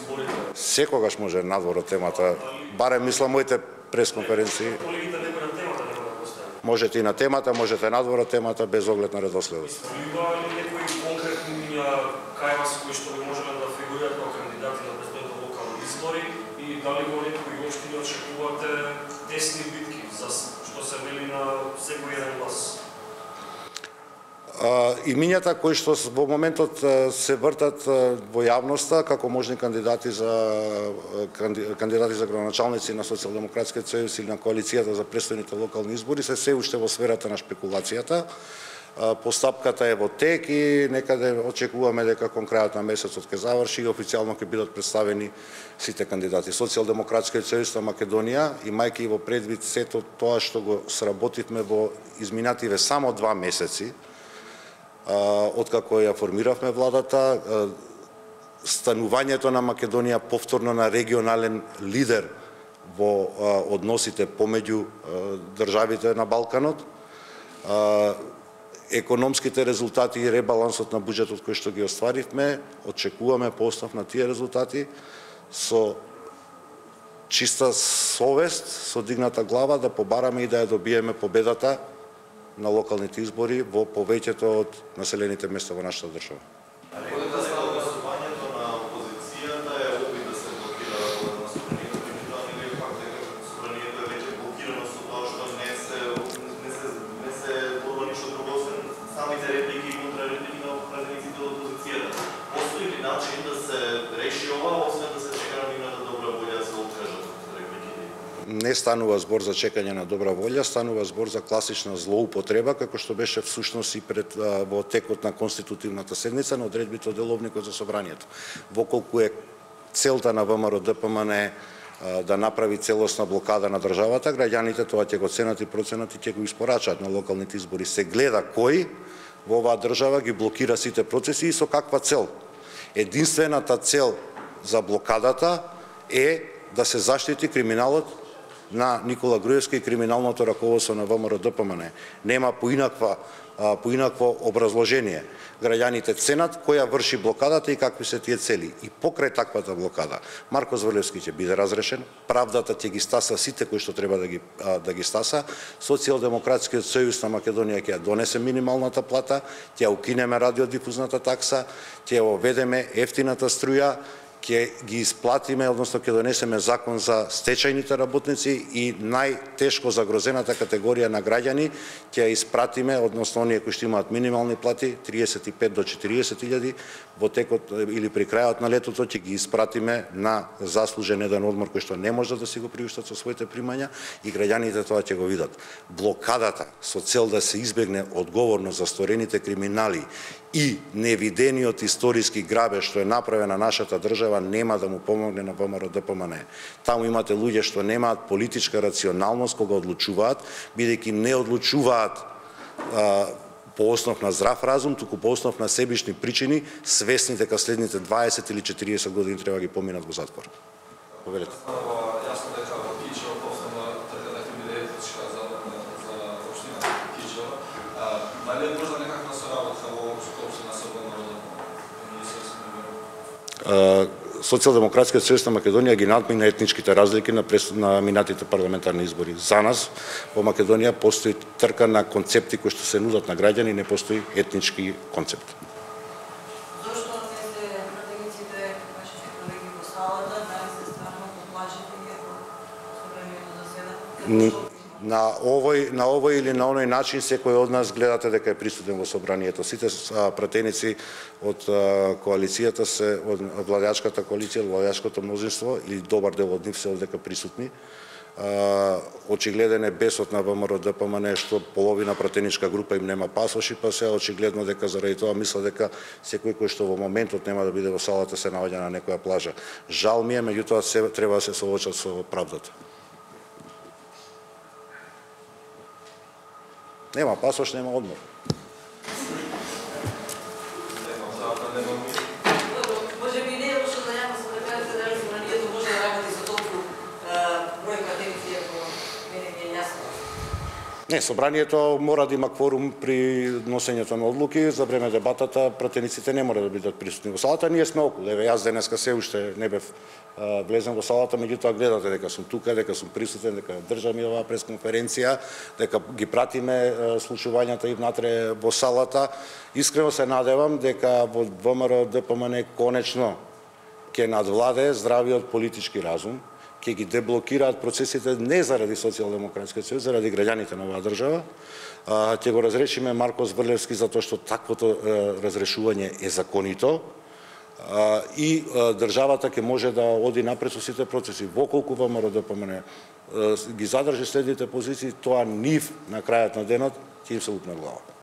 изборите? Секогаш може надвор од темата, барем мислам моите пресконференции. Колегите некој на темата нема да постави. Можете и на темата, можете надвор од темата, без оглед на редоследот. Има ли некои конкретни кај вас кои што би можеле да фигурираат како кандидати на предстојните локални избори и дали во некои општини очекувате тесни битки за што се вели на секој еден глас? Имињата кои што во моментот се вртат во јавноста како можни кандидати за градоначалници на Социјалдемократскиот сојуз или на коалицијата за престојните локални избори се уште во сферата на шпекулацијата. Постапката е во тек и некаде очекуваме дека кон крајот на месецот ќе заврши и официјално ќе бидат представени сите кандидати. Социјалдемократскиот сојуз на Македонија, имајќи во предвид сето тоа што го сработивме во изминативе само 2 месеци, откако ја формиравме владата, станувањето на Македонија повторно на регионален лидер во односите помеѓу државите на Балканот, економските резултати и ребалансот на буџетот кој што ги остваривме, очекуваме по основ на тие резултати со чиста совест, со дигната глава да побараме и да ја добиеме победата на локалните избори во повеќето од населените места во нашата држава. Гласувањето на опозицијата е обид да се блокира на собранието, или факт дека собранието е веќе блокирано со тоа што не се борба ништо друго освен самите реплики и контрареплики на празниците од опозицијата. Постои ли начин да се реши ова, освен да се чека на нивната добра волја да се откажат од репликите? Не станува збор за чекање на добра волја, станува збор за класична злоупотреба, како што беше всушност и пред во текот на конститутивната седница на одредбите од деловникот за собранието. Воколку е целта на ВМРО ДПМН да направи целосна блокада на државата, граѓаните тоа ќе го ценат и проценат и ќе го испорачаат на локалните избори. Се гледа кој во оваа држава ги блокира сите процеси и со каква цел. Единствената цел за блокадата е да се заштити криминалот на Никола Груевски и криминалното раководство на ВМРО ДПМН. Нема поинакво образложение. Граѓаните ценат која врши блокадата и какви се тие цели. И покрај таквата блокада Марко Зврлевски ќе биде разрешен, правдата ќе ги стаса сите кои што треба да ги стаса, Социјалдемократскиот сојуз на Македонија ќе ја донесе минималната плата, ќе ја укинеме радиодифузната такса, ќе ја оведеме ефтината струја, ќе ги исплатиме, односно ќе донесеме закон за стечајните работници и најтешко загрозената категорија на граѓани ќе ја испратиме, односно оние кои што имаат минимални плати 35 до 40.000 во текот или при крајот на летото ќе ги испратиме на заслужен еден одмор кој што не може да си го приуштат со своите примања и граѓаните тоа ќе го видат. Блокадата со цел да се избегне одговорност за сторените криминали и невидениот историски грабеж што е направен на нашата држава нема да му помогне на ВМРО ДПМН. Таму имате луѓе што немаат политичка рационалност кога одлучуваат, бидејќи не одлучуваат по основ на здрав разум, туку по основ на себични причини, свесни дека следните 20 или 40 години треба ги поминат во затвор. Повелете. Јасно дека во Кичево, повторно тргнете ми идејата за општината Кичево, дали е можда некаква соработка во општина со ВМРО? Социјалдемократскиот сојуз на Македонија ги надмина етничките разлики на минатите парламентарни избори. За нас во Македонија постои трка на концепти кои што се нудат на граѓани, не постои етнички концепт. Зошто не се пратениците вашите колеги во салата, дали се стварно поплачени ако собранието заседа? На овој или на оној начин секој од нас гледате дека е присутен во собранието. Сите пратеници од коалицијата се од владеачката коалиција, владеачкото мнозинство или добар дел од нив се одека присутни. Очигледен е бесот на ВМРО ДПМН што половина пратеничка група им нема пасоши, па се очигледно дека заради тоа мисла дека секој кој што во моментот нема да биде во салата се наоѓа на некоја плажа. Жал ми е, меѓутоа се треба да се соочат со правдата. Нема пасош, нема одмор. Може би не е лошо да няма се да кажете дали собранието може да работи со толку број пратеници, ако мене ми е јасно. Не, собранието мора да има кворум при носењето на одлуки. За време дебатата пратениците не мора да бидат присутни во салата. Ние сме околу. Еве, јас денеска се уште не бев влезен во салата, меѓутоа гледате дека сум тука, дека сум присутен, дека држам и оваа пресконференција, дека ги пратиме случувањата и внатре во салата. Искрено се надевам дека во ВМРО ДПМН конечно ќе надвладе здравиот политички разум, ќе ги деблокираат процесите не заради Социјалдемократскиот сојуз, заради граѓаните на оваа држава. Ќе го разрешиме Марко Зврлевски затоа што таквото разрешување е законито и државата ќе може да оди напред со сите процеси. Воколку ВМРО ДПМН ги задржи следните позиции, тоа нив на крајот на денот ќе им се лупне глава.